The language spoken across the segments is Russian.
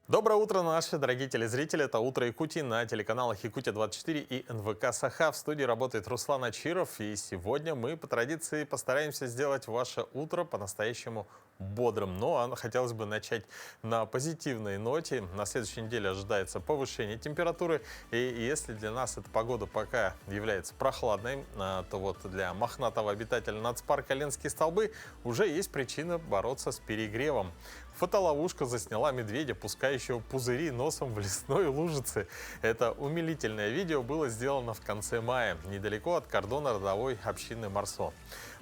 Доброе утро, наши дорогие телезрители. Это «Утро Якутии» на телеканалах «Якутия-24» и НВК «Саха». В студии работает Руслан Ачиров. И сегодня мы по традиции постараемся сделать ваше утро по-настоящему бодрым. Но хотелось бы начать на позитивной ноте. На следующей неделе ожидается повышение температуры. И если для нас эта погода пока является прохладной, то вот для мохнатого обитателя нацпарка Ленские столбы уже есть причина бороться с перегревом. Фотоловушка засняла медведя, пускающего пузыри носом в лесной лужице. Это умилительное видео было сделано в конце мая, недалеко от кордона родовой общины Марсо.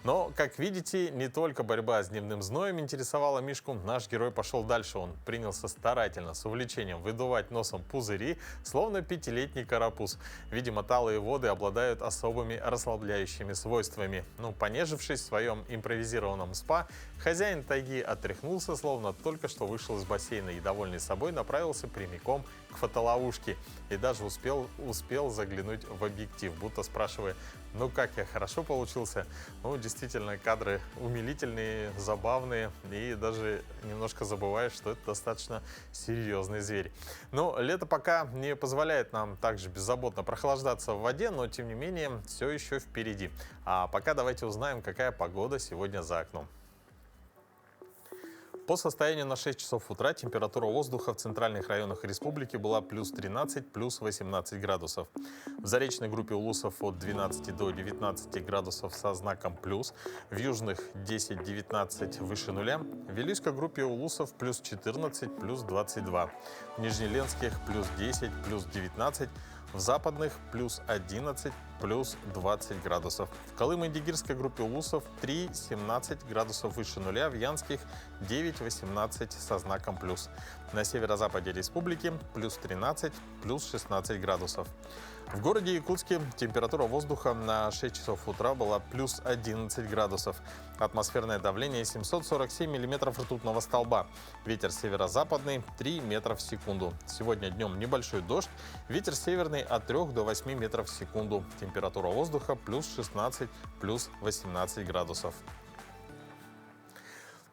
Но, как видите, не только борьба с дневным зноем интересовала Мишку. Наш герой пошел дальше. Он принялся старательно, с увлечением выдувать носом пузыри, словно пятилетний карапуз. Видимо, талые воды обладают особыми расслабляющими свойствами. Понежившись в своем импровизированном спа, хозяин тайги отряхнулся, словно только что вышел из бассейна, и, довольный собой, направился прямиком к фотоловушке. И даже успел заглянуть в объектив, будто спрашивая: ну как я, хорошо получился? Действительно, кадры умилительные, забавные, и даже немножко забываешь, что это достаточно серьезный зверь. Но лето пока не позволяет нам также беззаботно прохлаждаться в воде, но тем не менее все еще впереди. А пока давайте узнаем, какая погода сегодня за окном. По состоянию на 6 часов утра температура воздуха в центральных районах республики была плюс 13, плюс 18 градусов. В заречной группе улусов от 12 до 19 градусов со знаком плюс, в южных 10-19 выше нуля, в Вилюйской группе улусов плюс 14, плюс 22, в Нижнеленских плюс 10, плюс 19, в западных плюс 11, плюс 20 градусов. В Колымо-Дигирской группе улусов 3-17 градусов выше нуля, в Янских 9-18 со знаком плюс. На северо-западе республики плюс 13, плюс 16 градусов. В городе Якутске температура воздуха на 6 часов утра была плюс 11 градусов. Атмосферное давление 747 миллиметров ртутного столба. Ветер северо-западный 3 метра в секунду. Сегодня днем небольшой дождь. Ветер северный от 3 до 8 метров в секунду. Температура воздуха плюс 16, плюс 18 градусов.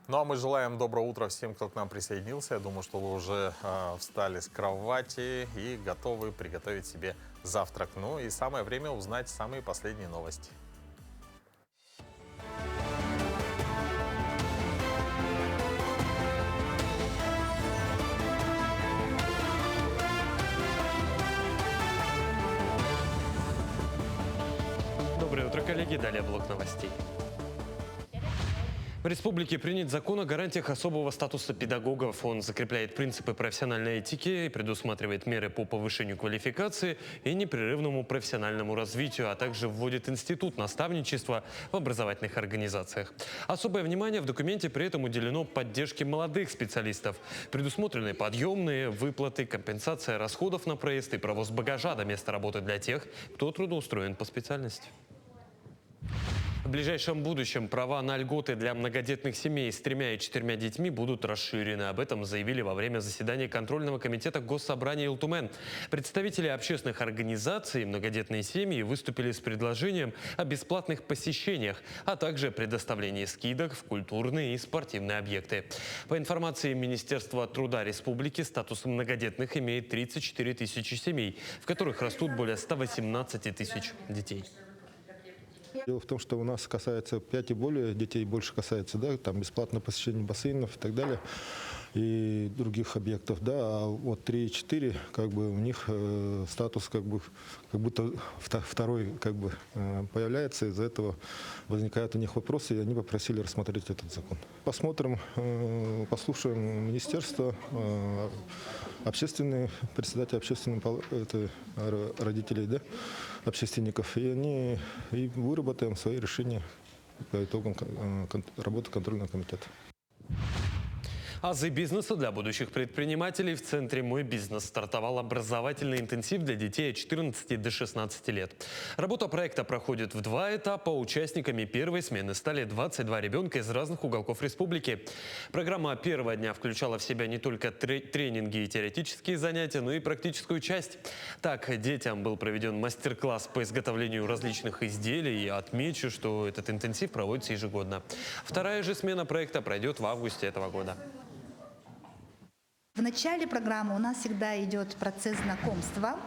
Ну а мы желаем доброго утра всем, кто к нам присоединился. Я думаю, что вы уже встали с кровати и готовы приготовить себе завтрак. Ну и самое время узнать самые последние новости. Доброе утро, коллеги. Далее блок новостей. В республике принят закон о гарантиях особого статуса педагогов. Он закрепляет принципы профессиональной этики, предусматривает меры по повышению квалификации и непрерывному профессиональному развитию, а также вводит институт наставничества в образовательных организациях. Особое внимание в документе при этом уделено поддержке молодых специалистов. Предусмотрены подъемные выплаты, компенсация расходов на проезд и провоз багажа до места работы для тех, кто трудоустроен по специальности. В ближайшем будущем права на льготы для многодетных семей с 3 и 4 детьми будут расширены. Об этом заявили во время заседания контрольного комитета Госсобрания Илтумен. Представители общественных организаций и многодетные семьи выступили с предложением о бесплатных посещениях, а также предоставлении скидок в культурные и спортивные объекты. По информации Министерства труда Республики, статус многодетных имеет 34 тысячи семей, в которых растут более 118 тысяч детей. Дело в том, что у нас касается 5 и более детей, больше касается, да, там бесплатное посещение бассейнов и так далее, и других объектов, да, а вот 3 и 4, как бы у них статус как будто второй появляется, из-за этого возникают у них вопросы, и они попросили рассмотреть этот закон. Посмотрим, послушаем министерство, председатель общественной палаты, родителей, да, общественников, и они выработаем свои решения по итогам работы контрольного комитета. Азы бизнеса для будущих предпринимателей. В центре «Мой бизнес» стартовал образовательный интенсив для детей от 14 до 16 лет. Работа проекта проходит в 2 этапа. Участниками первой смены стали 22 ребенка из разных уголков республики. Программа первого дня включала в себя не только тренинги и теоретические занятия, но и практическую часть. Так, детям был проведен мастер-класс по изготовлению различных изделий. Я отмечу, что этот интенсив проводится ежегодно. Вторая же смена проекта пройдет в августе этого года. В начале программы у нас всегда идет процесс знакомства,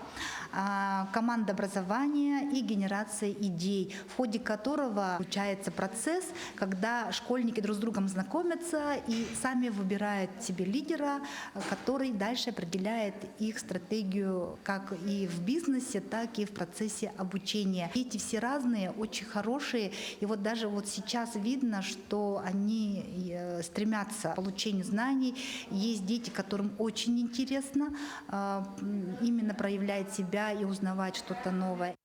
командообразования и генерация идей, в ходе которого получается процесс, когда школьники друг с другом знакомятся и сами выбирают себе лидера, который дальше определяет их стратегию как и в бизнесе, так и в процессе обучения. Дети все разные, очень хорошие, и вот даже вот сейчас видно, что они стремятся к получению знаний. Есть дети, которым очень интересно именно проявлять себя и узнавать что-то новое.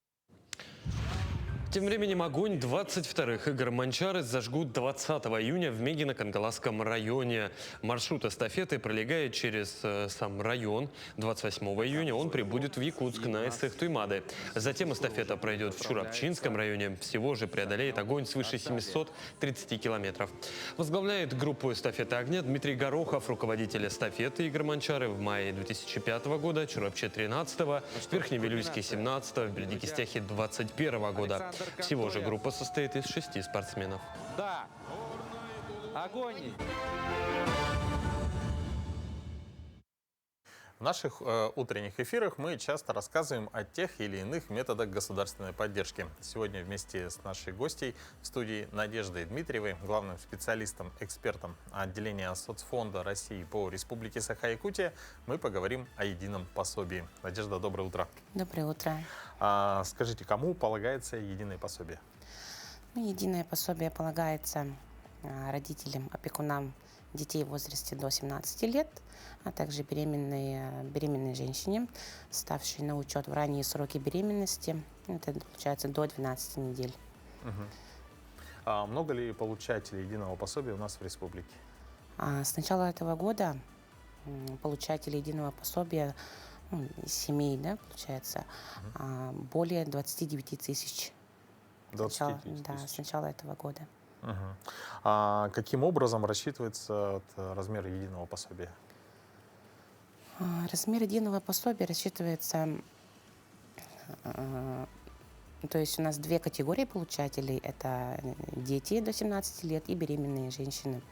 Тем временем огонь 22-х игр Манчары зажгут 20 июня в Мегино-Кангаласском районе. Маршрут эстафеты пролегает через сам район. 28 июня он прибудет в Якутск на Эссых-Туймады. Затем эстафета пройдет в Чурапчинском районе. Всего же преодолеет огонь свыше 730 километров. Возглавляет группу эстафеты огня Дмитрий Горохов, руководитель эстафеты игр Манчары в мае 2005 года, Чурапче 13-го, Верхневилюйске 17-го, в Бердикистяхе 21 года. Всего же группа состоит из 6 спортсменов. Да. Огонь. В наших утренних эфирах мы часто рассказываем о тех или иных методах государственной поддержки. Сегодня вместе с нашей гостьей в студии Надеждой Дмитриевой, главным специалистом, экспертом отделения соцфонда России по Республике Саха-Якутия, мы поговорим о едином пособии. Надежда, доброе утро. Доброе утро. Скажите, кому полагается единое пособие? Единое пособие полагается родителям, опекунам детей в возрасте до 17 лет, а также беременной женщине, ставшей на учет в ранние сроки беременности. Это получается до 12 недель. Много ли получателей единого пособия у нас в республике? С начала этого года получателей единого пособия из семей, да, получается, более 29 тысяч. 29 Да, с начала этого года. Каким образом рассчитывается размер единого пособия? Размер единого пособия рассчитывается, то есть у нас две категории получателей. Это дети до 17 лет и беременные женщины.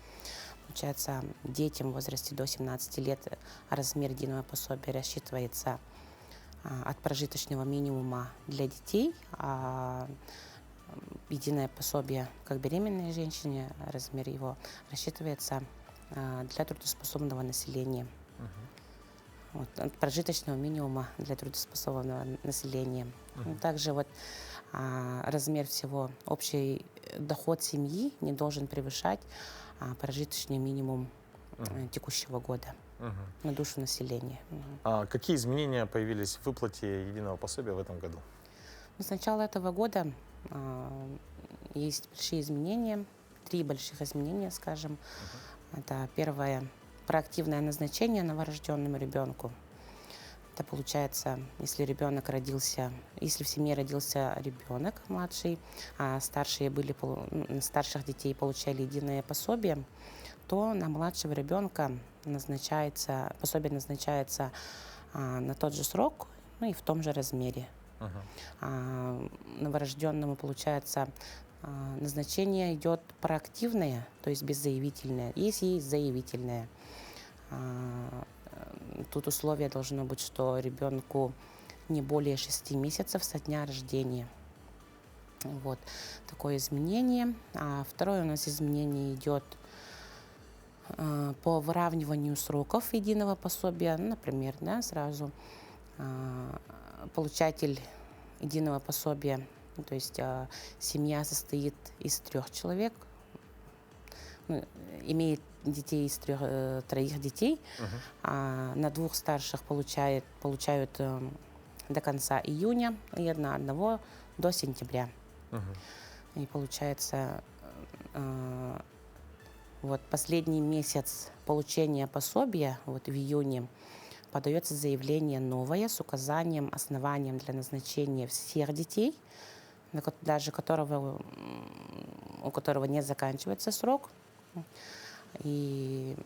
Получается, детям в возрасте до 17 лет размер единого пособия рассчитывается от прожиточного минимума для детей, а единое пособие как беременной женщине, размер его рассчитывается для трудоспособного населения. Вот, от прожиточного минимума для трудоспособного населения. Также размер всего, общий доход семьи не должен превышать прожиточный минимум текущего года на душу населения. Какие изменения появились в выплате единого пособия в этом году? С начала этого года есть большие изменения, 3 больших изменения, скажем. Это первое – проактивное назначение новорожденному ребенку. Это получается, если в семье родился ребенок младший, а старших детей получали единое пособие, то на младшего ребенка пособие назначается на тот же срок, и в том же размере. Новорожденному, получается, назначение идет проактивное, то есть беззаявительное. Есть заявительное. Тут условие должно быть, что ребенку не более 6 месяцев со дня рождения. Вот такое изменение. Второе у нас изменение идет по выравниванию сроков единого пособия. Например, сразу получатель единого пособия, то есть семья состоит из 3 человек, имеет детей из 3 детей, на 2 старших получают до конца июня и одного до сентября. И получается, последний месяц получения пособия, в июне, подается заявление новое с указанием, основанием для назначения всех детей, даже у которого не заканчивается срок. И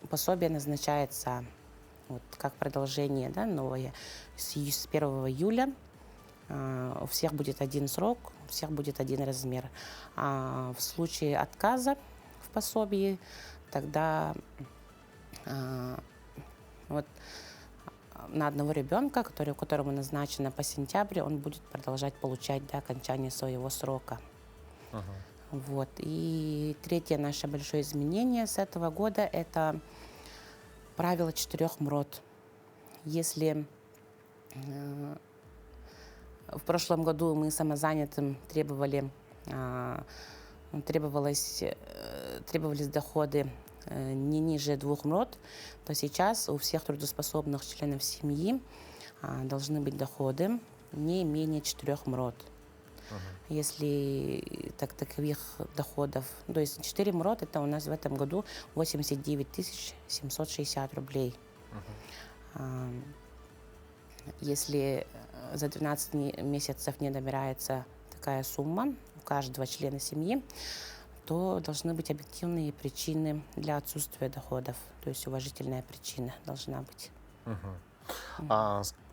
пособие назначается как продолжение, новое, с 1 июля. У всех будет один срок, у всех будет один размер. А в случае отказа в пособии, тогда вот на одного ребенка, которому назначено по сентябрю, он будет продолжать получать до окончания своего срока. Вот. И третье наше большое изменение с этого года – это правило 4 МРОТ. Если в прошлом году мы самозанятым требовались доходы не ниже 2 МРОТ, то сейчас у всех трудоспособных членов семьи должны быть доходы не менее 4 МРОТ. Если таковых доходов, то есть 4 МРОТ, это у нас в этом году 89 760 рублей. Если за 12 месяцев не набирается такая сумма у каждого члена семьи, то должны быть объективные причины для отсутствия доходов, то есть уважительная причина должна быть.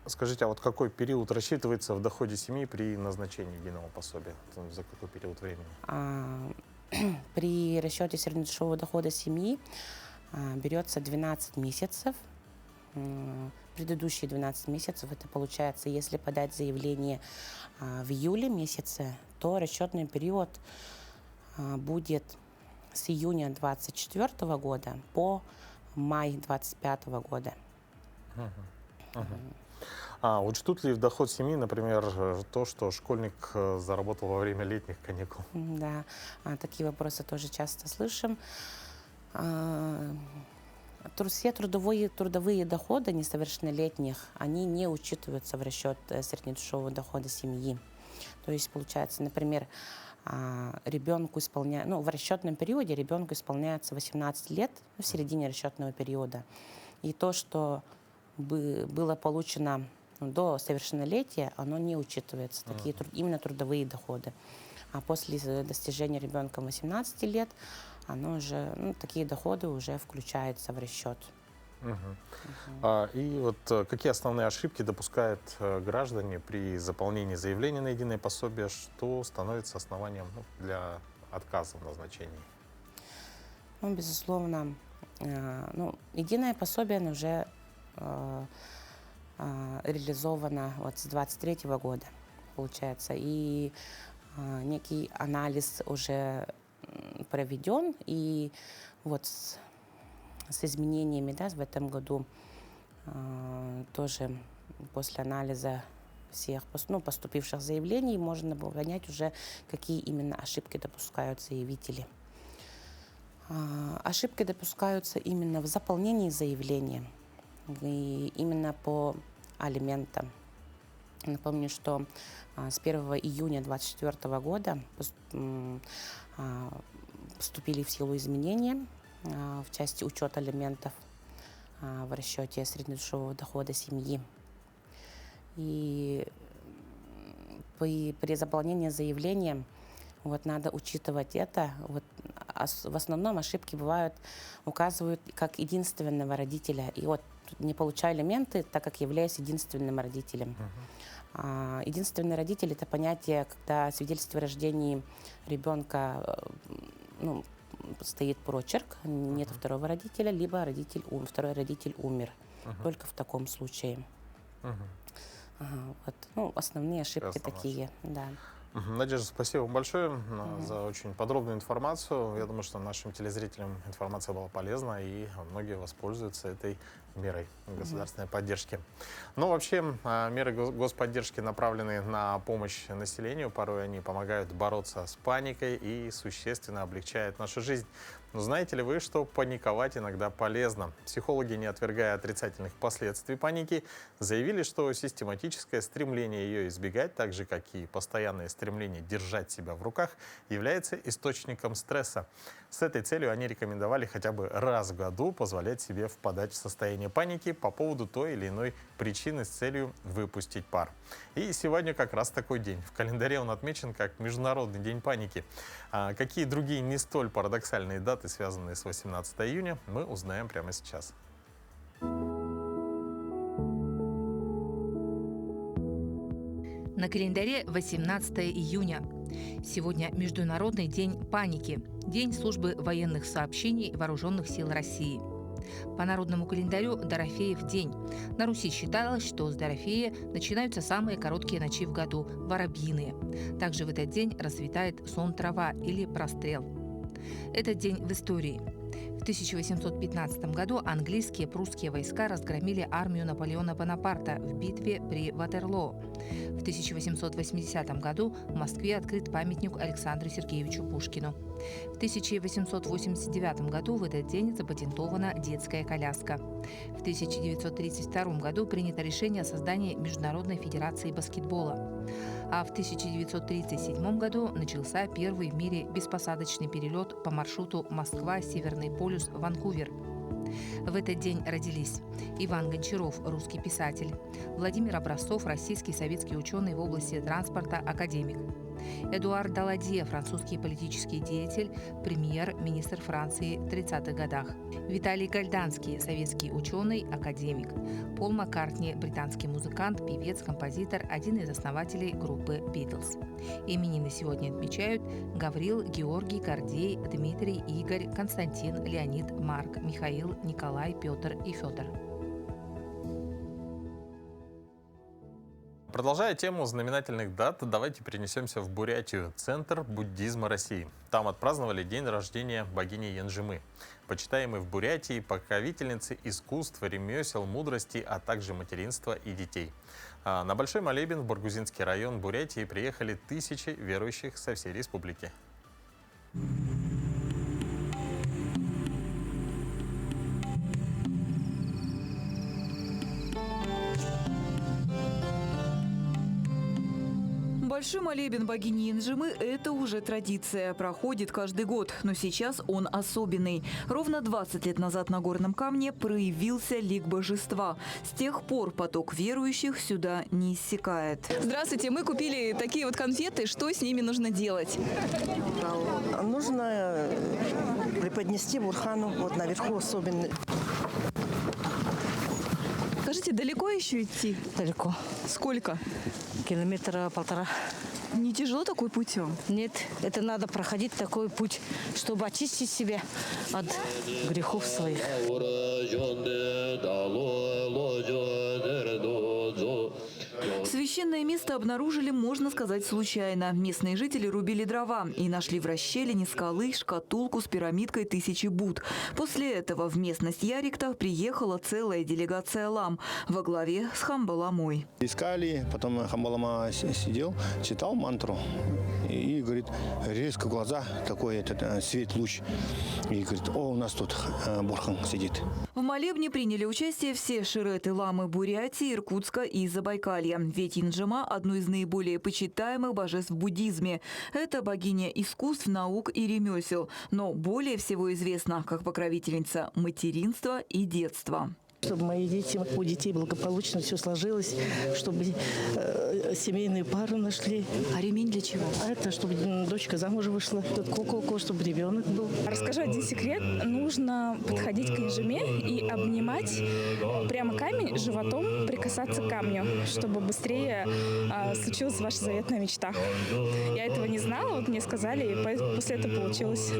Скажите, а вот какой период рассчитывается в доходе семьи при назначении единого пособия? За какой период времени? При расчете среднедушевого дохода семьи берется 12 месяцев. Предыдущие 12 месяцев, это получается, если подать заявление в июле месяце, то расчетный период будет с июня 2024 года по май 2025 года. Учтут ли в доход семьи, например, то, что школьник заработал во время летних каникул? Да, такие вопросы тоже часто слышим. Все трудовые доходы несовершеннолетних, они не учитываются в расчет среднедушевого дохода семьи. То есть, получается, например, ребенку в расчетном периоде ребенку исполняется 18 лет в середине расчетного периода. И то, что было получено до совершеннолетия, оно не учитывается, такие именно трудовые доходы. А после достижения ребенком 18 лет, такие доходы уже включаются в расчет. И вот какие основные ошибки допускают граждане при заполнении заявления на единое пособие, что становится основанием для отказа в назначении? Безусловно, единое пособие оно уже реализовано с 2023 года, получается, и некий анализ уже проведен, и вот с изменениями в этом году тоже после анализа всех поступивших заявлений можно было понять уже, какие именно ошибки допускают заявители. Ошибки допускаются именно в заполнении заявления и именно по алиментам. Напомню, что с 1 июня 2024 года вступили в силу изменения в части учета алиментов в расчете среднедушевого дохода семьи. И при заполнении заявления надо учитывать это. В основном ошибки указывают как единственного родителя. И не получаю алименты, так как являюсь единственным родителем. Единственный родитель – это понятие, когда в свидетельстве о рождении ребенка стоит прочерк, нет второго родителя, либо второй родитель умер. Только в таком случае. Основные ошибки такие. Да. Надежда, спасибо вам большое за очень подробную информацию. Я думаю, что нашим телезрителям информация была полезна, и многие воспользуются этой мерой государственной поддержки. Но вообще меры господдержки направлены на помощь населению. Порой они помогают бороться с паникой и существенно облегчают нашу жизнь. Но знаете ли вы, что паниковать иногда полезно? Психологи, не отвергая отрицательных последствий паники, заявили, что систематическое стремление ее избегать, так же как и постоянное стремление держать себя в руках, является источником стресса. С этой целью они рекомендовали хотя бы раз в году позволять себе впадать в состояние паники по поводу той или иной причины с целью выпустить пар. И сегодня как раз такой день. В календаре он отмечен как Международный день паники. Какие другие не столь парадоксальные даты, связанные с 18 июня, мы узнаем прямо сейчас. На календаре 18 июня. Сегодня Международный день паники, День службы военных сообщений Вооруженных сил России. По народному календарю Дорофеев день. На Руси считалось, что с Дорофея начинаются самые короткие ночи в году – воробьиные. Также в этот день расцветает сон-трава или прострел. Этот день в истории. В 1815 году английские и прусские войска разгромили армию Наполеона Бонапарта в битве при Ватерлоо. В 1880 году в Москве открыт памятник Александру Сергеевичу Пушкину. В 1889 году в этот день запатентована детская коляска. В 1932 году принято решение о создании Международной федерации баскетбола. А в 1937 году начался первый в мире беспосадочный перелет по маршруту Москва-Северный полюс, Ванкувер. В этот день родились Иван Гончаров, русский писатель, Владимир Образцов, российский советский ученый в области транспорта, академик, Эдуард Даладье, французский политический деятель, премьер-министр Франции в 30-х годах, Виталий Гальданский, советский ученый, академик, Пол Маккартни, британский музыкант, певец, композитор, один из основателей группы «Битлз». Именины сегодня отмечают Гаврил, Георгий, Гордей, Дмитрий, Игорь, Константин, Леонид, Марк, Михаил, Николай, Петр и Федор. Продолжая тему знаменательных дат, давайте перенесемся в Бурятию, центр буддизма России. Там отпраздновали день рождения богини Янжимы, почитаемой в Бурятии покровительницы искусств, ремесел, мудрости, а также материнства и детей. На Большой молебен в Баргузинский район Бурятии приехали тысячи верующих со всей республики. Большой молебен богини Янжимы – это уже традиция. Проходит каждый год, но сейчас он особенный. Ровно 20 лет назад на Горном камне проявился лик божества. С тех пор поток верующих сюда не иссякает. Здравствуйте, мы купили такие вот конфеты. Что с ними нужно делать? Нужно преподнести Бурхану вот наверху особенный. Скажите, далеко еще идти? Далеко. Сколько? Километра полтора. Не тяжело такой путь? Нет, это надо проходить такой путь, чтобы очистить себя от грехов своих. Священное место обнаружили, можно сказать, случайно. Местные жители рубили дрова и нашли в расщелине скалы шкатулку с пирамидкой 1000 Будд. После этого в местность Ярикта приехала целая делегация лам во главе с Хамбаламой. Искали, потом Хамбалама сидел, читал мантру и говорит, резко глаза, такой этот свет, луч. И говорит, о, у нас тут Бурхан сидит. В молебне приняли участие все ширеты ламы Бурятии, Иркутска и Забайкалья. Ведь Янжима – одно из наиболее почитаемых божеств в буддизме. Это богиня искусств, наук и ремесел. Но более всего известна как покровительница материнства и детства. Чтобы у детей благополучно все сложилось, чтобы семейные пары нашли. А ремень для чего? Это чтобы дочка замуж вышла, тут куколку, чтобы ребенок был. Расскажу один секрет. Нужно подходить к Янжиме и обнимать прямо камень животом, прикасаться к камню, чтобы быстрее случилась ваша заветная мечта. Я этого не знала, вот мне сказали, и после этого получилось.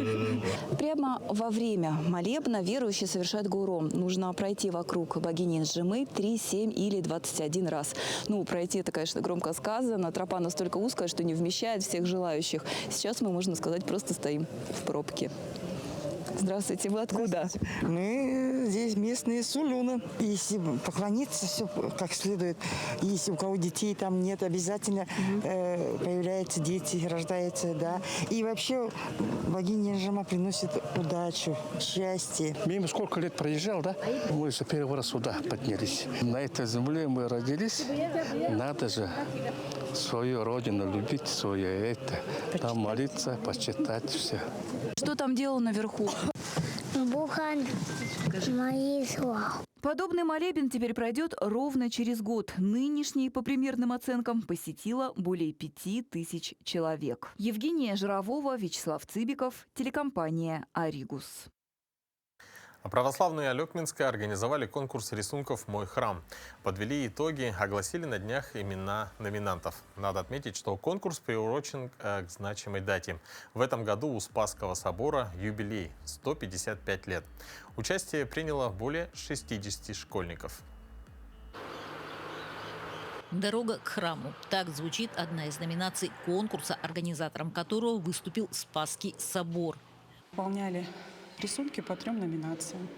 Прямо во время молебна верующие совершают гуру. Нужно пройти вокруг богини Янжимы 3, 7 или 21 раз. Ну, пройти это, конечно, громко сказано. Тропа настолько узкая, что не вмещает всех желающих. Сейчас мы, можно сказать, просто стоим в пробке. Здравствуйте, вы откуда? Мы здесь местные сулюны. Если поклониться все как следует, если у кого детей там нет, обязательно появляются дети, рождаются, да. И вообще богиня Янжима приносит удачу, счастье. Мимо сколько лет проезжал, да? Мы же первый раз сюда поднялись. На этой земле мы родились. Надо же свою родину любить, свое это. Там молиться, почитать все. Что там делал наверху? Бухан, мои слова. Подобный молебен теперь пройдет ровно через год. Нынешний, по примерным оценкам, посетило более 5000 человек. Евгения Жировова, Вячеслав Цыбиков, телекомпания «Аригус». А православные Алекминска организовали конкурс рисунков «Мой храм». Подвели итоги, огласили на днях имена номинантов. Надо отметить, что конкурс приурочен к значимой дате. В этом году у Спасского собора юбилей – 155 лет. Участие приняло более 60 школьников. «Дорога к храму». Так звучит одна из номинаций конкурса, организатором которого выступил Спасский собор. Выполняли рисунки по 3 номинациям.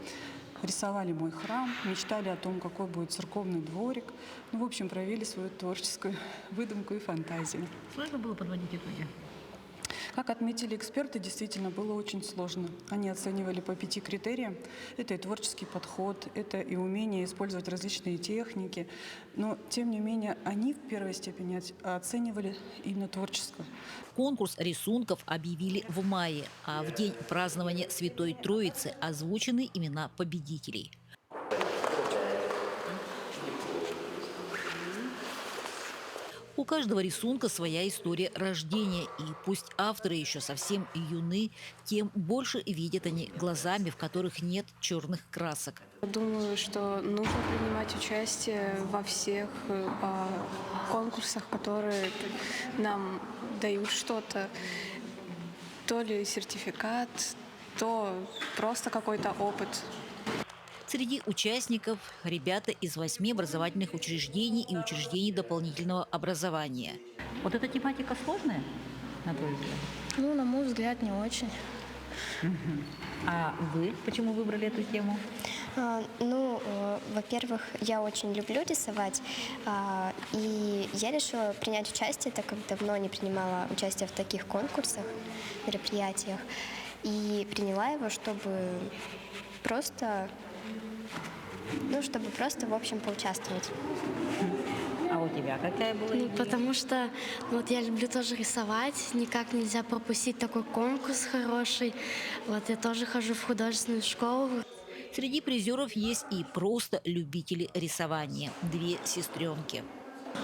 Рисовали мой храм, мечтали о том, какой будет церковный дворик. Ну, в общем, проявили свою творческую выдумку и фантазию. Сложно было подводить итоги? Как отметили эксперты, действительно было очень сложно. Они оценивали по 5 критериям. Это и творческий подход, это и умение использовать различные техники. Но, тем не менее, они в первой степени оценивали именно творчество. Конкурс рисунков объявили в мае, а в день празднования Святой Троицы озвучены имена победителей. У каждого рисунка своя история рождения, и пусть авторы еще совсем юны, тем больше видят они глазами, в которых нет черных красок. Думаю, что нужно принимать участие во всех конкурсах, которые нам дают что-то, то ли сертификат, то просто какой-то опыт. Среди участников ребята из 8 образовательных учреждений и учреждений дополнительного образования. Вот эта тематика сложная, на твой взгляд? Ну, на мой взгляд, не очень. А вы почему выбрали эту тему? Во-первых, я очень люблю рисовать, и я решила принять участие, так как давно не принимала участие в таких конкурсах, мероприятиях, и приняла его, чтобы просто в общем, поучаствовать. А у тебя какая была идея? Потому что я люблю тоже рисовать, никак нельзя пропустить такой конкурс хороший. Я тоже хожу в художественную школу. Среди призеров есть и просто любители рисования. 2 сестренки.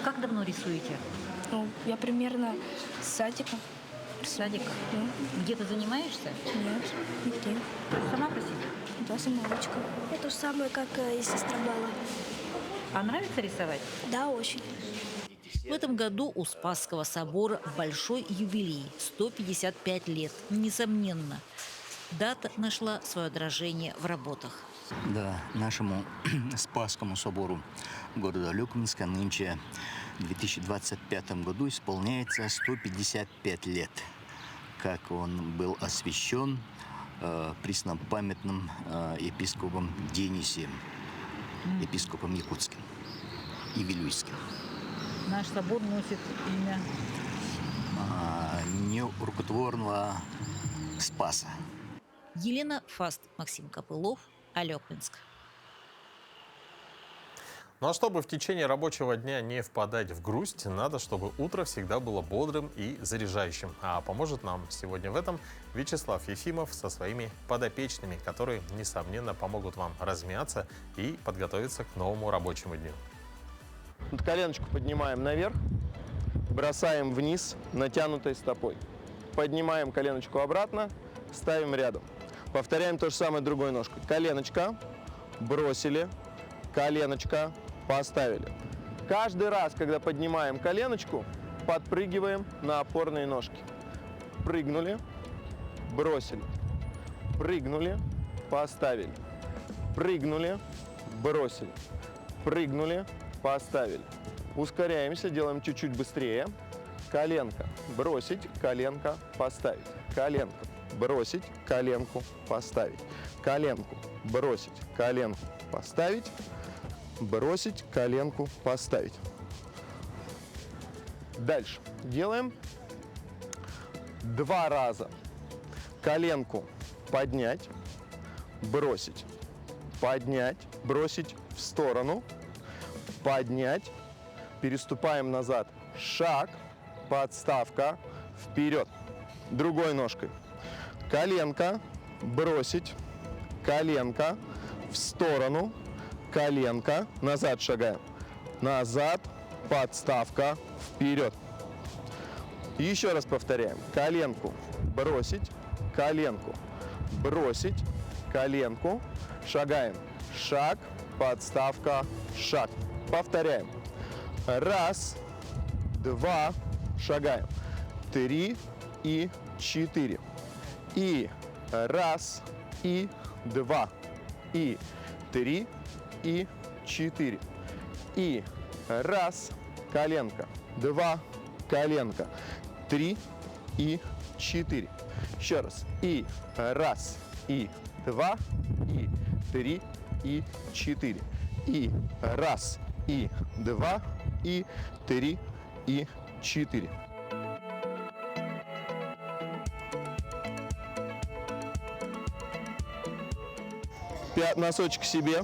Как давно рисуете? Я примерно с садика. Садик? Где ты занимаешься? Нет, нигде. Сама просить? Да, самоучка. Это самое, как и сестра была. А нравится рисовать? Да, очень. В этом году у Спасского собора большой юбилей – 155 лет. Несомненно, дата нашла свое отражение в работах. Да, нашему Спасскому собору города Алекминска нынче в 2025 году исполняется 155 лет, как он был освящен преснопамятным епископом Денисием, епископом Якутским и Вилюйским. Наш собор носит имя нерукотворного Спаса. Елена Фаст, Максим Копылов, Алекминск. Ну а чтобы в течение рабочего дня не впадать в грусть, надо, чтобы утро всегда было бодрым и заряжающим. А поможет нам сегодня в этом Вячеслав Ефимов со своими подопечными, которые, несомненно, помогут вам размяться и подготовиться к новому рабочему дню. Коленочку поднимаем наверх, бросаем вниз натянутой стопой. Поднимаем коленочку обратно, ставим рядом. Повторяем то же самое другой ножкой. Коленочка, бросили, коленочка, поставили. Каждый раз, когда поднимаем коленочку, подпрыгиваем на опорные ножки. Прыгнули, бросили. Прыгнули, поставили. Прыгнули, бросили. Прыгнули, поставили. Ускоряемся, делаем чуть-чуть быстрее. Коленка, бросить, коленка, поставить. Коленка, бросить, коленку, поставить. Коленку, бросить, коленку, поставить. Бросить, коленку, поставить. Дальше. Делаем 2 раза. Коленку поднять, бросить, поднять, бросить в сторону, поднять, переступаем назад, шаг, подставка, вперед. Другой ножкой. Коленка, бросить, коленка, в сторону, коленка, назад шагаем, назад, подставка, вперед. Еще раз повторяем. Коленку бросить, коленку бросить, коленку, шагаем. Шаг, подставка, шаг. Повторяем. Раз, два, шагаем. 3 и 4. И раз, и 2, и 3, и 4. И раз, коленка, 2, коленка, 3 и 4. Еще раз. И раз, и 2, и 3, и 4. И раз, и 2, и 3, и 4. Носочек себе,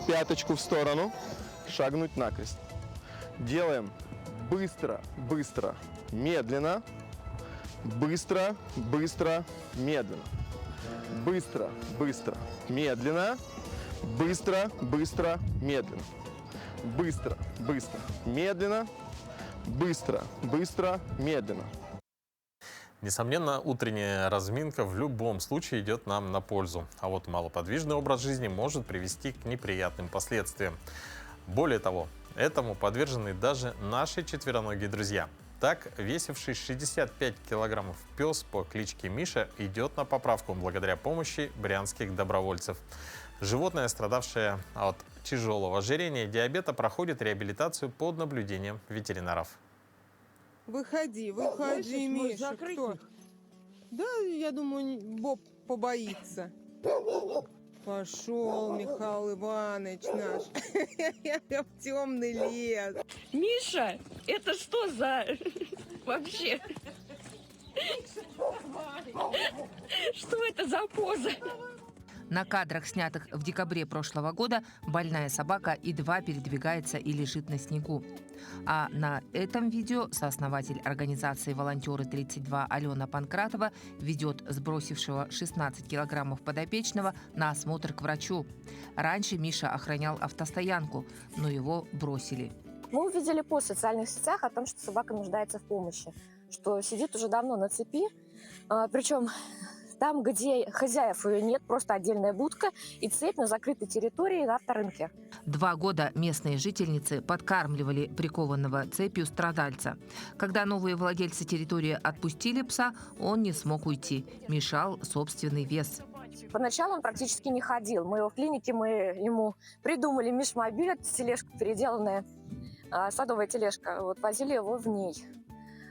пяточку в сторону, шагнуть накрест. Делаем быстро, быстро, медленно, быстро, быстро, медленно, быстро, быстро, медленно, быстро, быстро, медленно, быстро, быстро, медленно, быстро, быстро, медленно. Несомненно, утренняя разминка в любом случае идет нам на пользу. А вот малоподвижный образ жизни может привести к неприятным последствиям. Более того, этому подвержены даже наши четвероногие друзья. Так, весивший 65 килограммов пес по кличке Миша идет на поправку благодаря помощи брянских добровольцев. Животное, страдавшее от тяжелого ожирения и диабета, проходит реабилитацию под наблюдением ветеринаров. Выходи, выходи, Миша, кто? Да, я думаю, Боб побоится. Пошел Михаил Иванович наш в темный лес. Миша, это что за вообще? Что это за поза? На кадрах, снятых в декабре прошлого года, больная собака едва передвигается и лежит на снегу. А на этом видео сооснователь организации «Волонтеры 32» Алена Панкратова ведет сбросившего 16 килограммов подопечного на осмотр к врачу. Раньше Миша охранял автостоянку, но его бросили. Мы увидели пост в социальных сетях о том, что собака нуждается в помощи, что сидит уже давно на цепи, причем там, где хозяев ее нет, просто отдельная будка и цепь на закрытой территории на авторынке. 2 года местные жительницы подкармливали прикованного цепью страдальца. Когда новые владельцы территории отпустили пса, он не смог уйти. Мешал собственный вес. Поначалу он практически не ходил. Мы его в клинике, мы ему придумали мишмобиль, это тележка переделанная, садовая тележка. Вот, возили его в ней.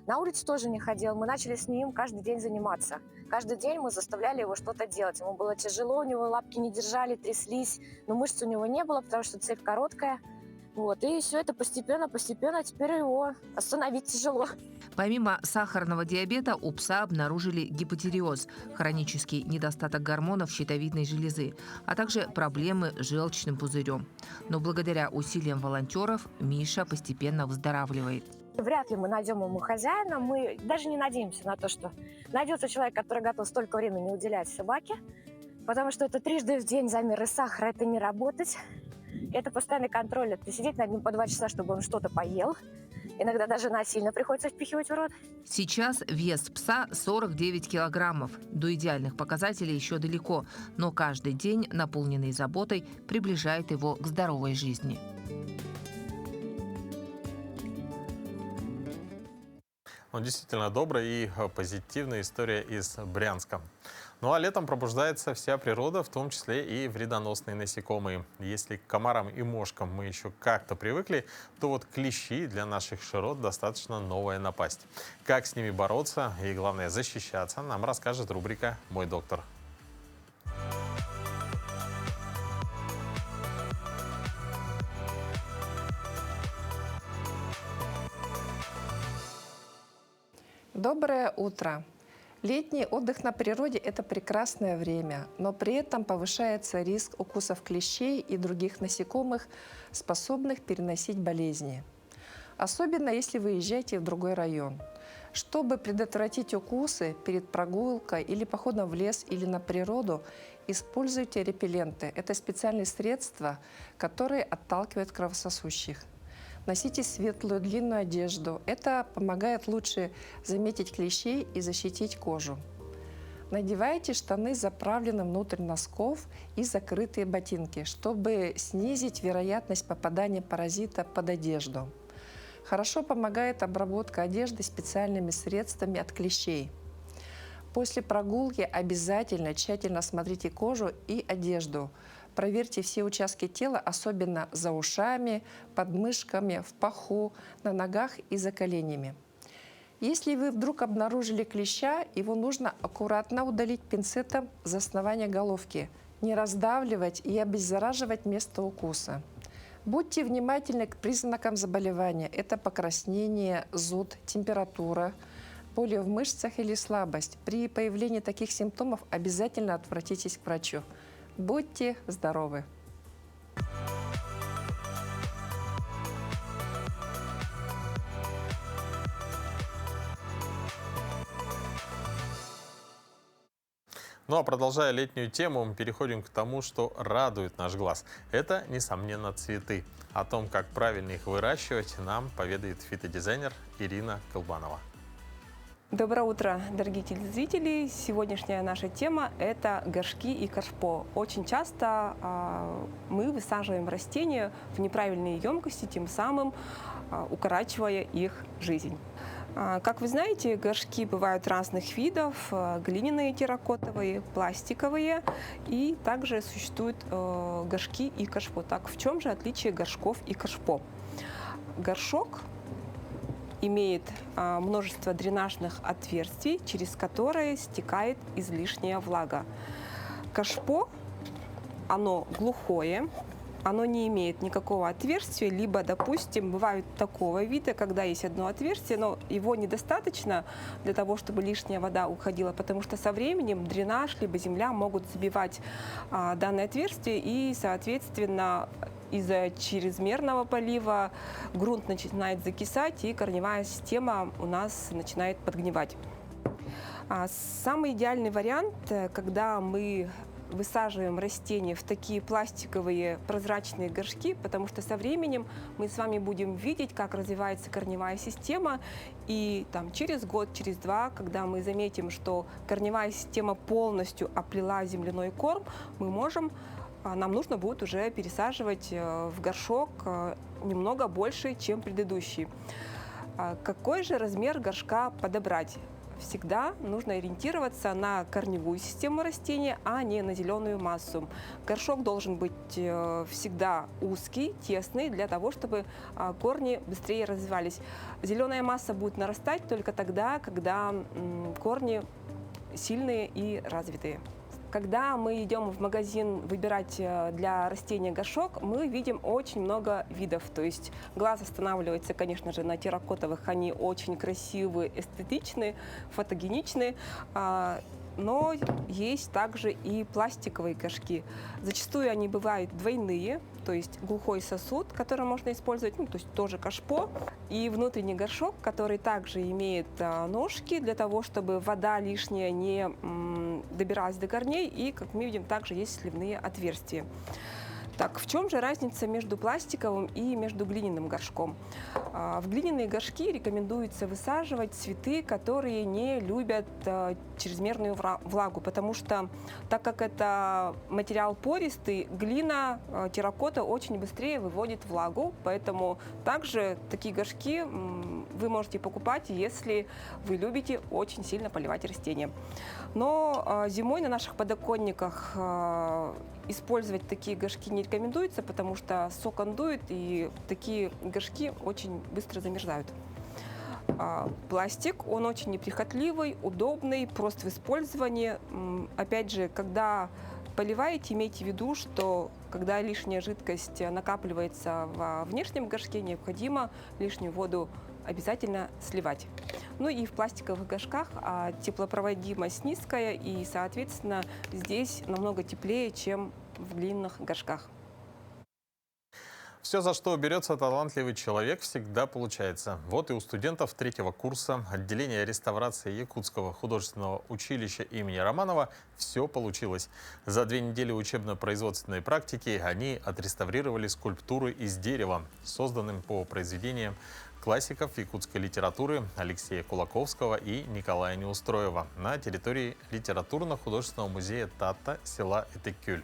На улице тоже не ходил. Мы начали с ним каждый день заниматься. Каждый день мы заставляли его что-то делать. Ему было тяжело, у него лапки не держали, тряслись. Но мышц у него не было, потому что цепь короткая. Вот. И все это постепенно, теперь его остановить тяжело. Помимо сахарного диабета у пса обнаружили гипотиреоз – хронический недостаток гормонов щитовидной железы, а также проблемы с желчным пузырем. Но благодаря усилиям волонтеров Миша постепенно выздоравливает. Вряд ли мы найдем ему хозяина. Мы даже не надеемся на то, что найдется человек, который готов столько времени уделять собаке, потому что это трижды в день замеры сахара, это не работать. Это постоянный контроль, это сидеть над ним по 2 часа, чтобы он что-то поел. Иногда даже насильно приходится впихивать в рот. Сейчас вес пса 49 килограммов. До идеальных показателей еще далеко, но каждый день, наполненный заботой, приближает его к здоровой жизни. Действительно добрая и позитивная история из Брянска. Ну а летом пробуждается вся природа, в том числе и вредоносные насекомые. Если к комарам и мошкам мы еще как-то привыкли, то вот клещи для наших широт достаточно новая напасть. Как с ними бороться и, главное, защищаться, нам расскажет рубрика «Мой доктор». Доброе утро! Летний отдых на природе – это прекрасное время, но при этом повышается риск укусов клещей и других насекомых, способных переносить болезни. Особенно если вы езжаете в другой район. Чтобы предотвратить укусы перед прогулкой или походом в лес или на природу, используйте репелленты. Это специальные средства, которые отталкивают кровососущих. Носите светлую длинную одежду. Это помогает лучше заметить клещей и защитить кожу. Надевайте штаны, заправленные внутрь носков, и закрытые ботинки, чтобы снизить вероятность попадания паразита под одежду. Хорошо помогает обработка одежды специальными средствами от клещей. После прогулки обязательно тщательно осмотрите кожу и одежду. Проверьте все участки тела, особенно за ушами, под мышками, в паху, на ногах и за коленями. Если вы вдруг обнаружили клеща, его нужно аккуратно удалить пинцетом за основание головки, не раздавливать и обеззараживать место укуса. Будьте внимательны к признакам заболевания. Это покраснение, зуд, температура, боли в мышцах или слабость. При появлении таких симптомов обязательно обратитесь к врачу. Будьте здоровы! Ну а продолжая летнюю тему, мы переходим к тому, что радует наш глаз. Это, несомненно, цветы. О том, как правильно их выращивать, нам поведает фитодизайнер Ирина Колбанова. Доброе утро, дорогие телезрители! Сегодняшняя наша тема – это горшки и кашпо. Очень часто мы высаживаем растения в неправильные емкости, тем самым укорачивая их жизнь. Как вы знаете, горшки бывают разных видов: глиняные, терракотовые, пластиковые, и также существуют горшки и кашпо. Так, в чем же отличие горшков и кашпо? Горшок имеет множество дренажных отверстий, через которые стекает излишняя влага. Кашпо, оно глухое, оно не имеет никакого отверстия, либо, допустим, бывают такого вида, когда есть одно отверстие, но его недостаточно для того, чтобы лишняя вода уходила, потому что со временем дренаж либо земля могут забивать данное отверстие, и, соответственно, из-за чрезмерного полива грунт начинает закисать, и корневая система у нас начинает подгнивать. Самый идеальный вариант, когда мы высаживаем растения в такие пластиковые прозрачные горшки, потому что со временем мы с вами будем видеть, как развивается корневая система, и там, через год, через два, когда мы заметим, что корневая система полностью оплела земляной корм, нам нужно будет уже пересаживать в горшок немного больше, чем предыдущий. Какой же размер горшка подобрать? Всегда нужно ориентироваться на корневую систему растения, а не на зеленую массу. Горшок должен быть всегда узкий, тесный, для того, чтобы корни быстрее развивались. Зеленая масса будет нарастать только тогда, когда корни сильные и развитые. Когда мы идем в магазин выбирать для растения горшок, мы видим очень много видов. То есть глаз останавливается, конечно же, на терракотовых. Они очень красивые, эстетичные, фотогеничные. Но есть также и пластиковые горшки. Зачастую они бывают двойные, то есть глухой сосуд, который можно использовать, то есть тоже кашпо, и внутренний горшок, который также имеет ножки для того, чтобы вода лишняя не добиралась до корней, и, как мы видим, также есть сливные отверстия. Так, в чем же разница между пластиковым и между глиняным горшком? В глиняные горшки рекомендуется высаживать цветы, которые не любят чрезмерную влагу, потому что, так как это материал пористый, глина, терракота очень быстрее выводит влагу, поэтому также такие горшки вы можете покупать, если вы любите очень сильно поливать растения. Но зимой на наших подоконниках использовать такие горшки не рекомендуется, потому что сок дует, и такие горшки очень быстро замерзают. Пластик, он очень неприхотливый, удобный, прост в использовании. Опять же, когда поливаете, имейте в виду, что когда лишняя жидкость накапливается во внешнем горшке, необходимо лишнюю воду обязательно сливать. Ну и в пластиковых горшках теплопроводимость низкая, и, соответственно, здесь намного теплее, чем в глиняных горшках. Все, за что берется талантливый человек, всегда получается. Вот и у студентов 3-го курса отделения реставрации Якутского художественного училища имени Романова все получилось. За 2 недели учебно-производственной практики они отреставрировали скульптуры из дерева, созданным по произведениям классиков якутской литературы Алексея Кулаковского и Николая Неустроева на территории литературно-художественного музея Тата села Этекюль.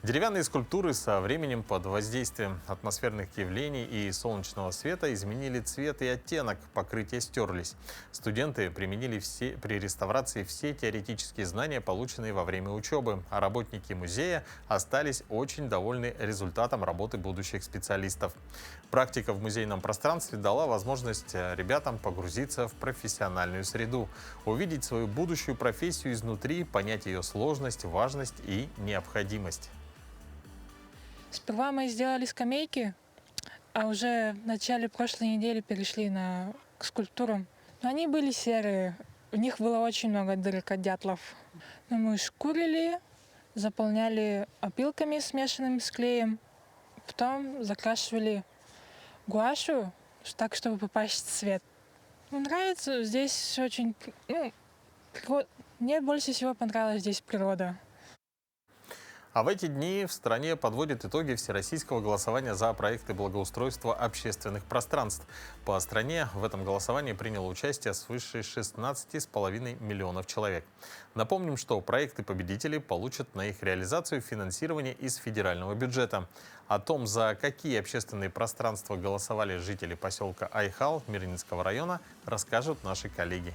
Деревянные скульптуры со временем под воздействием атмосферных явлений и солнечного света изменили цвет и оттенок, покрытия стерлись. Студенты применили при реставрации все теоретические знания, полученные во время учебы, а работники музея остались очень довольны результатом работы будущих специалистов. Практика в музейном пространстве дала возможность ребятам погрузиться в профессиональную среду, увидеть свою будущую профессию изнутри, понять ее сложность, важность и необходимость. Сперва мы сделали скамейки, а уже в начале прошлой недели перешли к скульптурам. Но они были серые, в них было очень много дырок от дятлов. Но мы шкурили, заполняли опилками, смешанными с клеем, потом закрашивали гуашью, так, чтобы попасть в цвет. Нравится здесь очень... Мне больше всего понравилась здесь природа. А в эти дни в стране подводят итоги всероссийского голосования за проекты благоустройства общественных пространств. По стране в этом голосовании приняло участие свыше 16,5 миллионов человек. Напомним, что проекты-победители получат на их реализацию финансирование из федерального бюджета. О том, за какие общественные пространства голосовали жители поселка Айхал Мирнинского района, расскажут наши коллеги.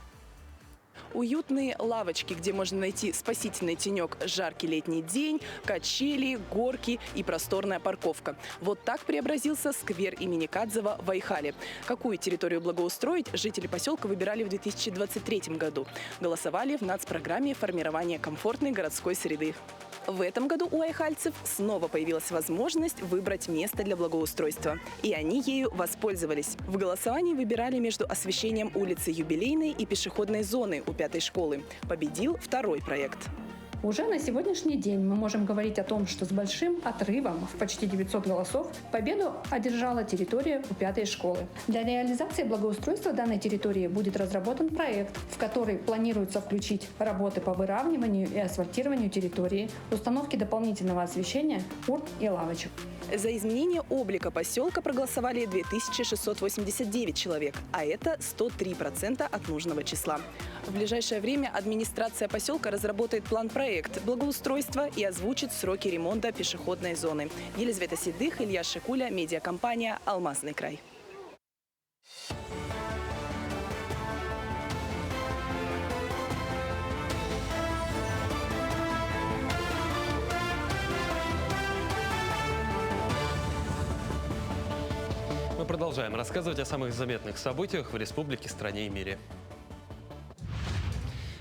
Уютные лавочки, где можно найти спасительный тенек, жаркий летний день, качели, горки и просторная парковка. Вот так преобразился сквер имени Кадзева в Айхале. Какую территорию благоустроить, жители поселка выбирали в 2023 году. Голосовали в нацпрограмме формирования комфортной городской среды. В этом году у айхальцев снова появилась возможность выбрать место для благоустройства. И они ею воспользовались. В голосовании выбирали между освещением улицы Юбилейной и пешеходной зоны у 5-й школы. Победил второй проект. Уже на сегодняшний день мы можем говорить о том, что с большим отрывом в почти 900 голосов победу одержала территория у 5-й школы. Для реализации благоустройства данной территории будет разработан проект, в который планируется включить работы по выравниванию и асфальтированию территории, установки дополнительного освещения, урн и лавочек. За изменение облика поселка проголосовали 2689 человек, а это 103% от нужного числа. В ближайшее время администрация поселка разработает план-проект благоустройства и озвучит сроки ремонта пешеходной зоны. Елизавета Седых, Илья Шикуля, медиакомпания «Алмазный край». Мы продолжаем рассказывать о самых заметных событиях в республике, стране и мире.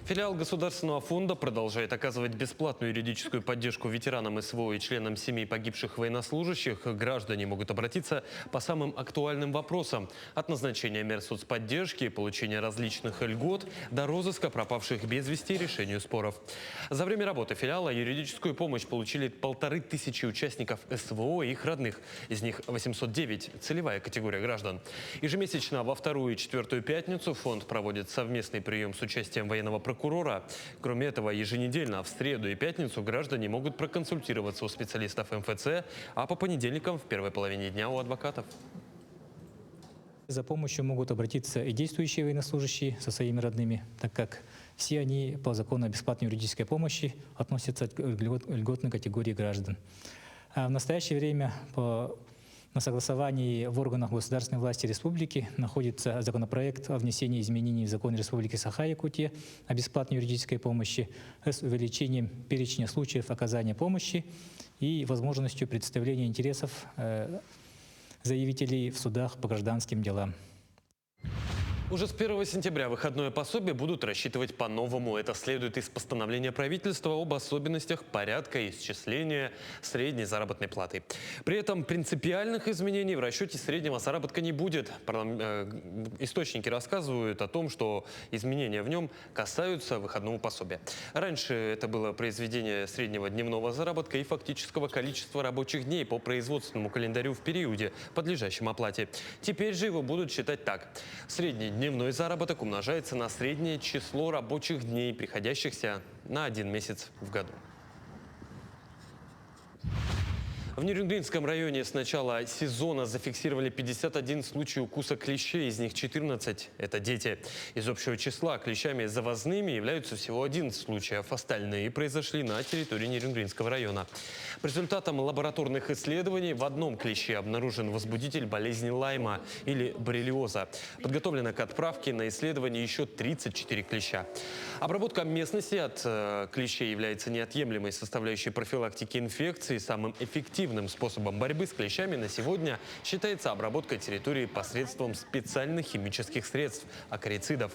Филиал Государственного фонда продолжает оказывать бесплатную юридическую поддержку ветеранам СВО и членам семей погибших военнослужащих. Граждане могут обратиться по самым актуальным вопросам. От назначения мер соцподдержки, получения различных льгот до розыска пропавших без вести и решению споров. За время работы филиала юридическую помощь получили 1500 участников СВО и их родных. Из них 809 – целевая категория граждан. Ежемесячно во вторую и четвертую пятницу фонд проводит совместный прием с участием военного прокурора. Кроме этого, еженедельно в среду и пятницу граждане могут проконсультироваться у специалистов МФЦ, а по понедельникам в первой половине дня у адвокатов. За помощью могут обратиться и действующие военнослужащие со своими родными, так как все они по закону о бесплатной юридической помощи относятся к льготной категории граждан. А в настоящее время на согласовании в органах государственной власти республики находится законопроект о внесении изменений в закон Республики Саха-Якутия о бесплатной юридической помощи с увеличением перечня случаев оказания помощи и возможностью представления интересов заявителей в судах по гражданским делам. Уже с 1 сентября выходное пособие будут рассчитывать по-новому. Это следует из постановления правительства об особенностях порядка и исчисления средней заработной платы. При этом принципиальных изменений в расчете среднего заработка не будет. Источники рассказывают о том, что изменения в нем касаются выходного пособия. Раньше это было произведение среднего дневного заработка и фактического количества рабочих дней по производственному календарю в периоде, подлежащем оплате. Теперь же его будут считать так. Средний дневной заработок умножается на среднее число рабочих дней, приходящихся на 1 месяц в году. В Нерюнгринском районе с начала сезона зафиксировали 51 случай укуса клещей, из них 14 – это дети. Из общего числа клещами завозными являются всего 11 случаев, остальные произошли на территории Нерюнгринского района. По результатам лабораторных исследований в одном клеще обнаружен возбудитель болезни Лайма или боррелиоза. Подготовлено к отправке на исследование еще 34 клеща. Обработка местности от клещей является неотъемлемой составляющей профилактики инфекции. Самым эффективным способом борьбы с клещами на сегодня считается обработка территории посредством специальных химических средств – акарицидов.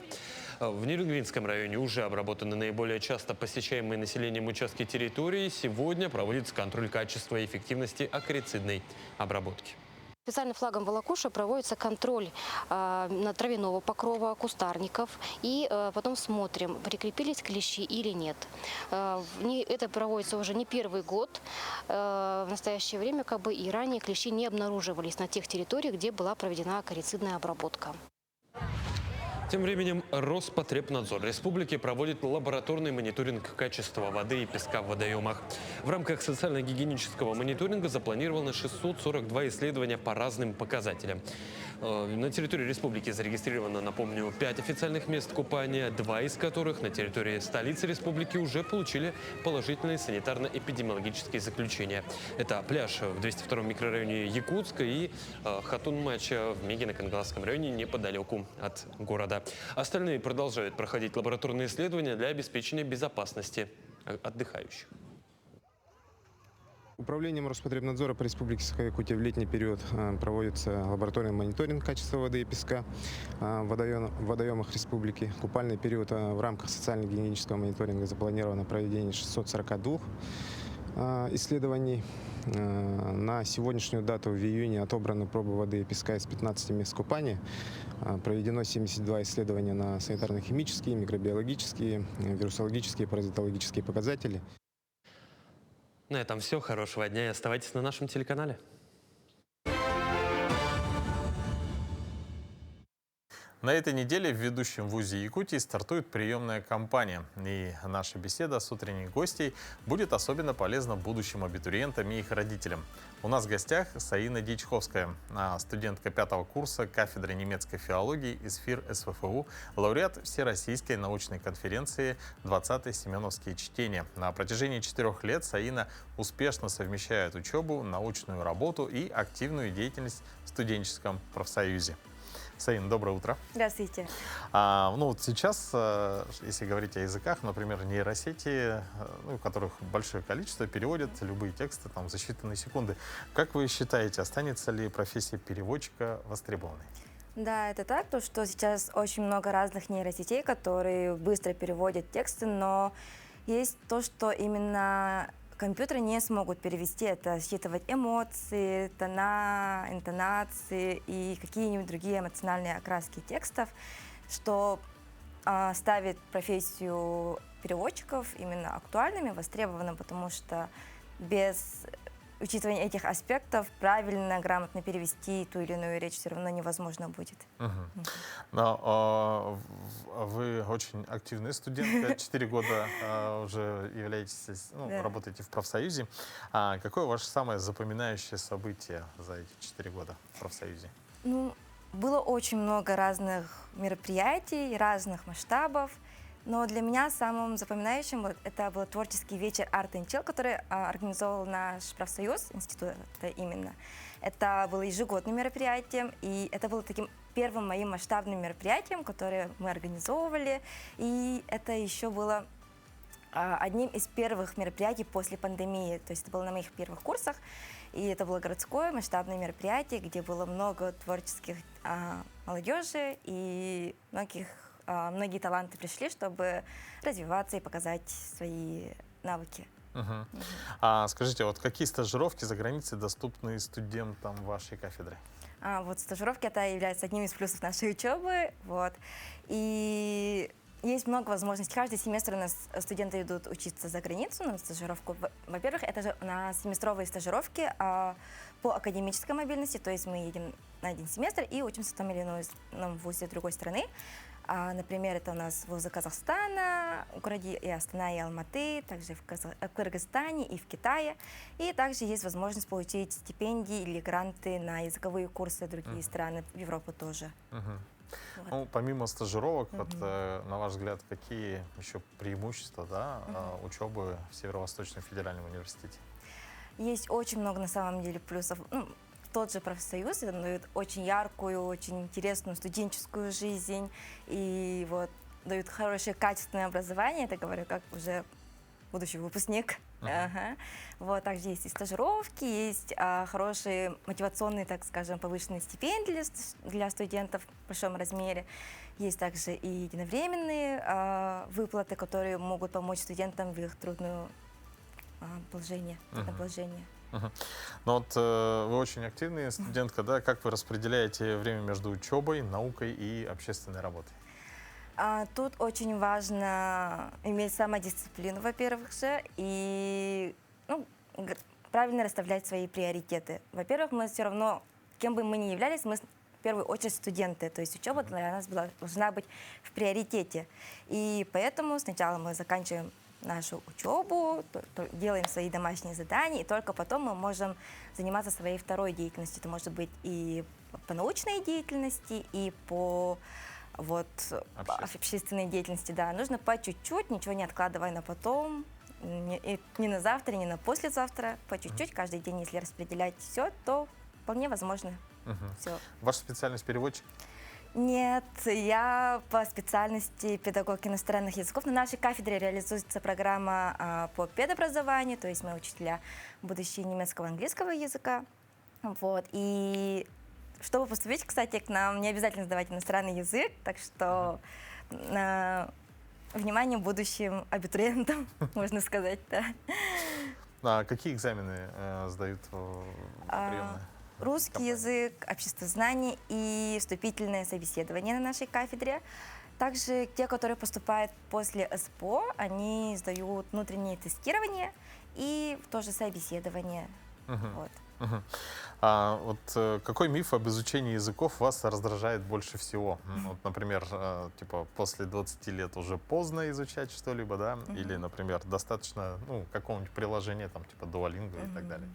В Нерюнгринском районе уже обработаны наиболее часто посещаемые населением участки территории. Сегодня проводится контроль качества и эффективности акарицидной обработки. Специальным флагом Волокуша проводится контроль травяного покрова, кустарников. И потом смотрим, прикрепились клещи или нет. Это проводится уже не первый год. В настоящее время и ранее клещи не обнаруживались на тех территориях, где была проведена акарицидная обработка. Тем временем Роспотребнадзор республики проводит лабораторный мониторинг качества воды и песка в водоемах. В рамках социально-гигиенического мониторинга запланировано 642 исследования по разным показателям. На территории республики зарегистрировано, напомню, 5 официальных мест купания, 2 из которых на территории столицы республики уже получили положительные санитарно-эпидемиологические заключения. Это пляж в 202-м микрорайоне Якутска и Хатун-Мача в Мегино-Кангаласском районе неподалеку от города. Остальные продолжают проходить лабораторные исследования для обеспечения безопасности отдыхающих. Управлением Роспотребнадзора по Республике Саха-Якутия в летний период проводится лабораторный мониторинг качества воды и песка в водоемах республики. Купальный период в рамках социально-гигиенического мониторинга запланировано проведение 642 исследований. На сегодняшнюю дату в июне отобраны пробы воды и песка из 15 мест купания. Проведено 72 исследования на санитарно-химические, микробиологические, вирусологические, паразитологические показатели. На этом все. Хорошего дня и оставайтесь на нашем телеканале. На этой неделе в ведущем вузе Якутии стартует приемная кампания. И наша беседа с утренней гостьей будет особенно полезна будущим абитуриентам и их родителям. У нас в гостях Саина Дьячховская, студентка 5-го курса кафедры немецкой филологии из ФИР СВФУ, лауреат Всероссийской научной конференции «20-е Семеновские чтения». На протяжении 4 лет Саина успешно совмещает учебу, научную работу и активную деятельность в студенческом профсоюзе. Саин, доброе утро. Здравствуйте. Вот сейчас, если говорить о языках, например, нейросети, которых большое количество, переводят любые тексты за считанные секунды. Как вы считаете, останется ли профессия переводчика востребованной? Да, это так, то что сейчас очень много разных нейросетей, которые быстро переводят тексты, но есть то, что именно компьютеры не смогут перевести, это считывать эмоции, тона, интонации и какие-нибудь другие эмоциональные окраски текстов, что ставит профессию переводчиков именно актуальными, востребованными, потому что без учитывания этих аспектов правильно, грамотно перевести ту или иную речь все равно невозможно будет. Но вы очень активная студентка, 4 года уже являетесь, работаете в профсоюзе. Какое ваше самое запоминающее событие за эти 4 года в профсоюзе? Было очень много разных мероприятий, разных масштабов. Но для меня самым запоминающим это был творческий вечер «Арт and Chill», который организовал наш профсоюз, институт именно. Это было ежегодным мероприятием, и это было таким первым моим масштабным мероприятием, которое мы организовывали. И это еще было одним из первых мероприятий после пандемии. То есть это было на моих первых курсах. И это было городское масштабное мероприятие, где было много творческих молодежи и многие таланты пришли, чтобы развиваться и показать свои навыки. Скажите, какие стажировки за границей доступны студентам вашей кафедры? Стажировки это является одним из плюсов нашей учебы. И есть много возможностей. Каждый семестр у нас студенты идут учиться за границу на стажировку. Во-первых, это же у нас семестровые стажировки по академической мобильности, то есть мы едем на один семестр и учимся в том или ином вузе другой страны. Например, это у нас вузы Казахстана, в городе и Астана, и Алматы, также в Кыргызстане и в Китае. И также есть возможность получить стипендии или гранты на языковые курсы в другие страны, в Европу тоже. Вот. Ну, помимо стажировок, вот, на ваш взгляд, какие еще преимущества, да, учебы в Северо-Восточном федеральном университете? Есть очень много на самом деле плюсов. Ну, тот же профсоюз дает очень яркую, очень интересную студенческую жизнь и вот дают хорошее качественное образование, это говорю как уже будущий выпускник. Вот, также есть и стажировки, есть хорошие мотивационные, так скажем, повышенные стипендии для студентов в большом размере. Есть также и единовременные выплаты, которые могут помочь студентам в их трудное положение. Ну вот вы очень активная студентка, да? Как вы распределяете время между учебой, наукой и общественной работой? Тут очень важно иметь самодисциплину, во-первых же, и правильно расставлять свои приоритеты. Во-первых, мы все равно, кем бы мы ни являлись, мы в первую очередь студенты, то есть учеба для нас должна быть в приоритете. И поэтому сначала мы заканчиваем нашу учебу, делаем свои домашние задания, и только потом мы можем заниматься своей второй деятельностью. Это может быть и по научной деятельности, и по общественной деятельности. Да, нужно по чуть-чуть, ничего не откладывая на потом, ни на завтра, ни на послезавтра, по чуть-чуть, каждый день, если распределять все, то вполне возможно. Все. Ваша специальность переводчик? Нет, я по специальности педагог иностранных языков. На нашей кафедре реализуется программа по педобразованию, то есть мы учителя будущие немецкого и английского языка. Вот. И чтобы поступить, кстати, к нам не обязательно сдавать иностранный язык, так что внимание будущим абитуриентам, можно сказать, да. А какие экзамены сдают приемные? Русский язык, обществознание и вступительное собеседование на нашей кафедре. Также те, которые поступают после СПО, они сдают внутреннее тестирование и тоже собеседование. Вот. Какой миф об изучении языков вас раздражает больше всего? Вот, например, типа после 20 лет уже поздно изучать что-либо, да? Или, например, достаточно какого-нибудь приложения, там, типа Duolingo и так далее?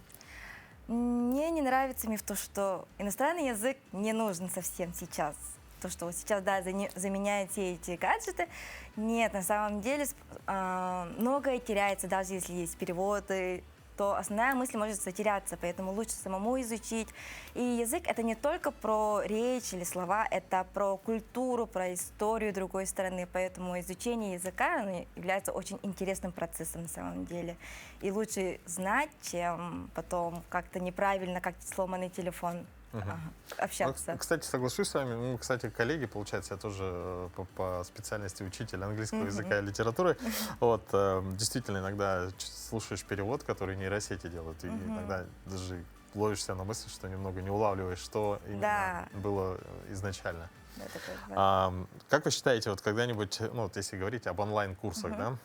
Мне не нравится миф то, что иностранный язык не нужен совсем сейчас. То, что сейчас, да, заменяет все эти гаджеты. Нет, на самом деле многое теряется, даже если есть переводы, то основная мысль может затеряться, поэтому лучше самому изучить. И язык — это не только про речь или слова, это про культуру, про историю другой страны, поэтому изучение языка является очень интересным процессом на самом деле. И лучше знать, чем потом как-то неправильно, как сломанный телефон, общаться. Кстати, соглашусь с вами. Кстати, коллеги, получается, я тоже по специальности учитель английского языка и литературы. Вот, действительно, иногда слушаешь перевод, который нейросети делают, и иногда даже ловишься на мысли, что немного не улавливаешь, что именно было изначально. Как вы считаете, вот когда-нибудь, если говорить об онлайн-курсах, да,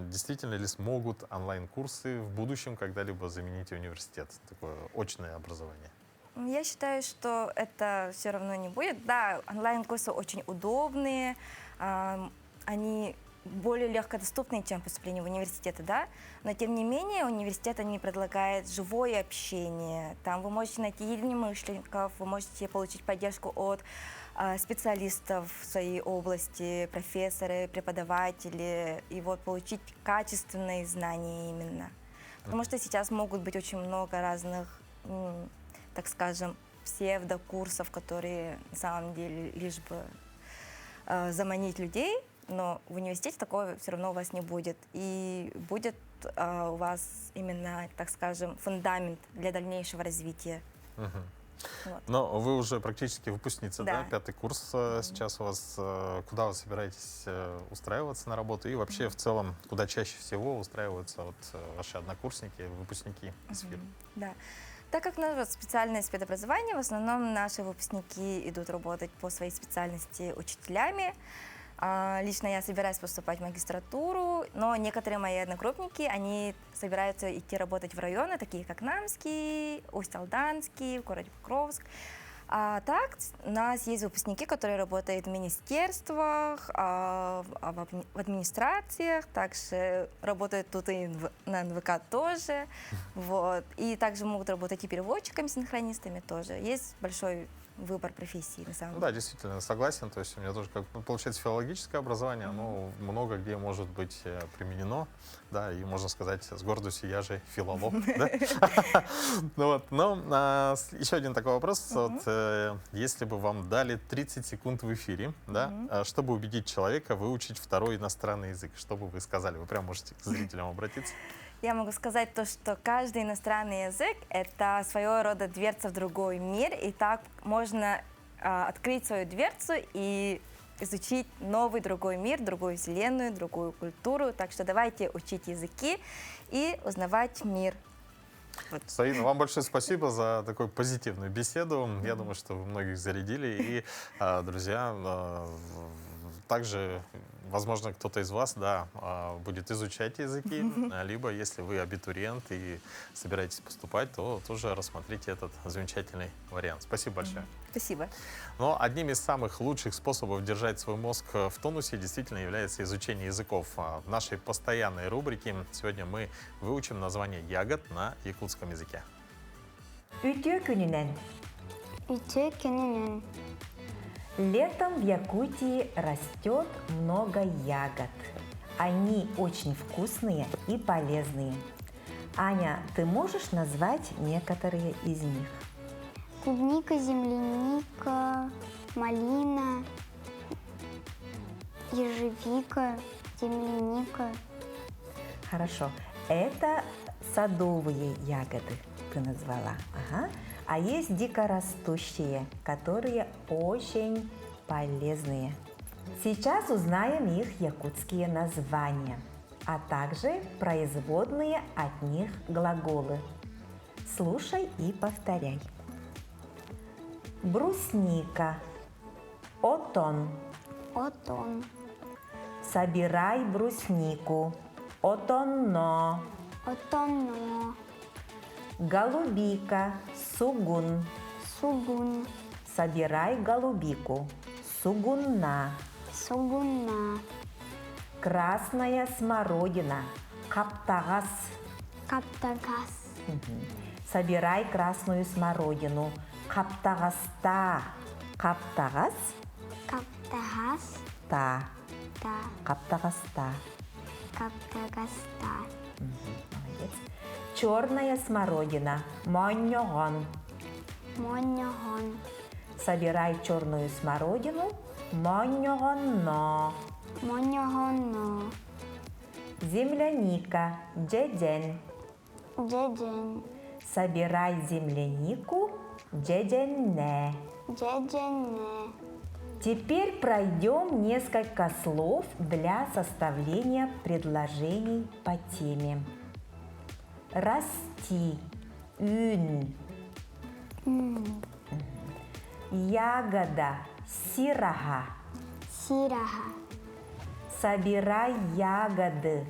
действительно ли смогут онлайн-курсы в будущем когда-либо заменить университет, такое очное образование? Я считаю, что это все равно не будет. Да, онлайн-курсы очень удобные, они более легкодоступные, чем поступление в университеты, да, но тем не менее университет не предлагает живое общение. Там вы можете найти единомышленников, вы можете получить поддержку от специалистов в своей области, профессоры, преподаватели, и вот получить качественные знания именно. Потому что сейчас могут быть очень много разных, так скажем, псевдокурсов, которые на самом деле лишь бы заманить людей, но в университете такого все равно у вас не будет. И будет у вас именно, так скажем, фундамент для дальнейшего развития. Вот. Но вы уже практически выпускница, да? 5-й курс сейчас у вас. Куда вы собираетесь устраиваться на работу? И вообще в целом, куда чаще всего устраиваются ваши однокурсники, выпускники из фирмы? Да. Так как у нас специальность педобразования, в основном наши выпускники идут работать по своей специальности учителями. Лично я собираюсь поступать в магистратуру, но некоторые мои одногруппники, они собираются идти работать в районы, такие как Намский, Усть-Алданский, в городе Покровск. А так, у нас есть выпускники, которые работают в министерствах, в администрациях, также работают тут и на НВК тоже. Вот. И также могут работать и переводчиками, синхронистами тоже. Есть большой выбор профессий, на самом деле. Да, действительно, согласен. То есть у меня тоже, получается, филологическое образование, оно много где может быть применено, да, и можно сказать с гордостью, я же филолог. Но еще один такой вопрос. Если бы вам дали 30 секунд в эфире, да, чтобы убедить человека выучить второй иностранный язык, что бы вы сказали? Вы прям можете к зрителям обратиться. Я могу сказать то, что каждый иностранный язык — это своего рода дверца в другой мир, и так можно открыть свою дверцу и изучить новый другой мир, другую вселенную, другую культуру. Так что давайте учить языки и узнавать мир. Вот. Саина, вам большое спасибо за такую позитивную беседу. Я думаю, что вы многих зарядили. И, друзья, также, возможно, кто-то из вас, да, будет изучать языки, либо, если вы абитуриент и собираетесь поступать, то тоже рассмотрите этот замечательный вариант. Спасибо большое. Спасибо. Но одним из самых лучших способов держать свой мозг в тонусе действительно является изучение языков. В нашей постоянной рубрике сегодня мы выучим название ягод на якутском языке. Ütö күнүнен. Ütö күнүнен. Летом в Якутии растет много ягод. Они очень вкусные и полезные. Аня, ты можешь назвать некоторые из них? Клубника, земляника, малина, ежевика, земляника. Хорошо. Это садовые ягоды ты назвала. Ага. А есть дикорастущие, которые очень полезные. Сейчас узнаем их якутские названия, а также производные от них глаголы. Слушай и повторяй. Брусника. Отон. Отон. Собирай бруснику. Отонно. Отонно. Голубика. Сугун. Сугун. Собирай голубику. Сугунна. Сугунна. Красная смородина. Каптагас. Каптагас. Собирай красную смородину. Каптагаста. Каптагас. Каптагас. Та. Та. Каптагаста. Каптагаста. Молодец. Черная смородина. Моньогон. Моньогон. Собирай черную смородину. Моньогонно. Моньогонно. Земляника. Джеден. Джеден. Собирай землянику. Джеденне. Джеденне. Теперь пройдем несколько слов для составления предложений по теме. Расти. Ün. Ягода. Сирага. Сирага. Собирай ягоды.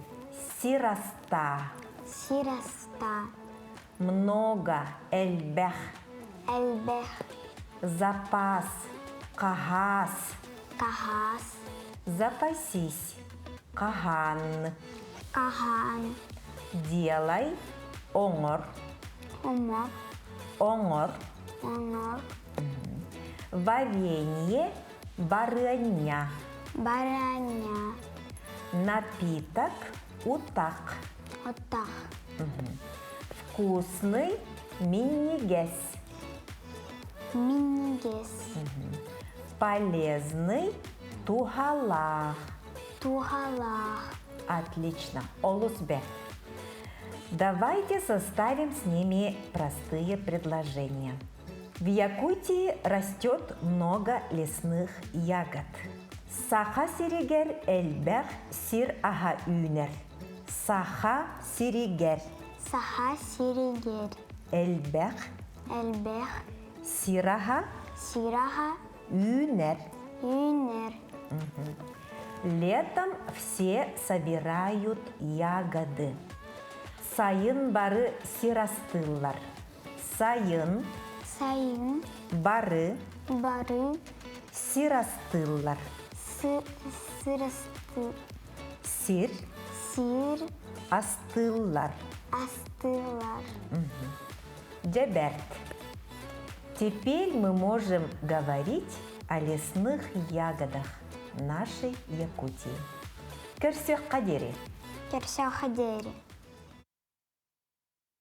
Сираста. Сираста. Много. Эльбех. Эльбех. Запас. Кагас. Кагас. Запасись. Каган. Каган. Делай. Оңор. Омор. Оңор. Онор. Варенье. Барыня. Бараня. Напиток. Утак. Отах. Вкусный. Минигес. Минигес. Полезный. Тухалах. Тухалах. Отлично. Олусбе. Давайте составим с ними простые предложения. В Якутии растет много лесных ягод. Саха сиригер эльбех сир аха юнер. Саха сиригер. Саха сиригер. Эльбех. Эльбех. Сираха. Сираха. Юнер. Юнер. Летом все собирают ягоды. Сайын бары сирастыллар. Сайын. Сайын. Бары. Бары. Сирастыллар. Сир. Сир. Астыллар. Астылар. Деберт. Теперь мы можем говорить о лесных ягодах нашей Якутии. Керсех Кадери. Керсех Кадери.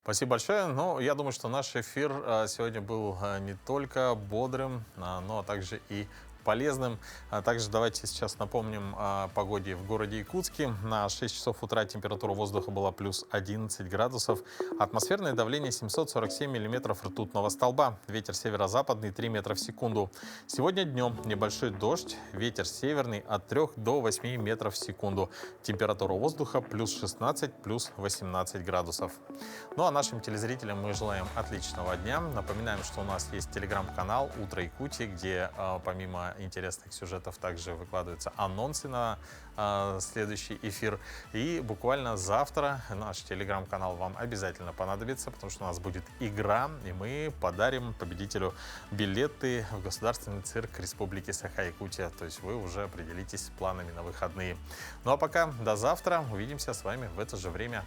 Спасибо большое. Ну, я думаю, что наш эфир сегодня был не только бодрым, но также и полезным. Также давайте сейчас напомним о погоде в городе Якутске. На 6 часов утра температура воздуха была плюс 11 градусов. Атмосферное давление 747 миллиметров ртутного столба. Ветер северо-западный 3 метра в секунду. Сегодня днем небольшой дождь. Ветер северный от 3 до 8 метров в секунду. Температура воздуха плюс 16, плюс 18 градусов. Ну а нашим телезрителям мы желаем отличного дня. Напоминаем, что у нас есть телеграм-канал «Утро Якутии», где помимо интересных сюжетов также выкладываются анонсы на следующий эфир. И буквально завтра наш телеграм-канал вам обязательно понадобится, потому что у нас будет игра, и мы подарим победителю билеты в Государственный цирк Республики Саха-Якутия. То есть вы уже определитесь с планами на выходные. Ну а пока до завтра. Увидимся с вами в это же время.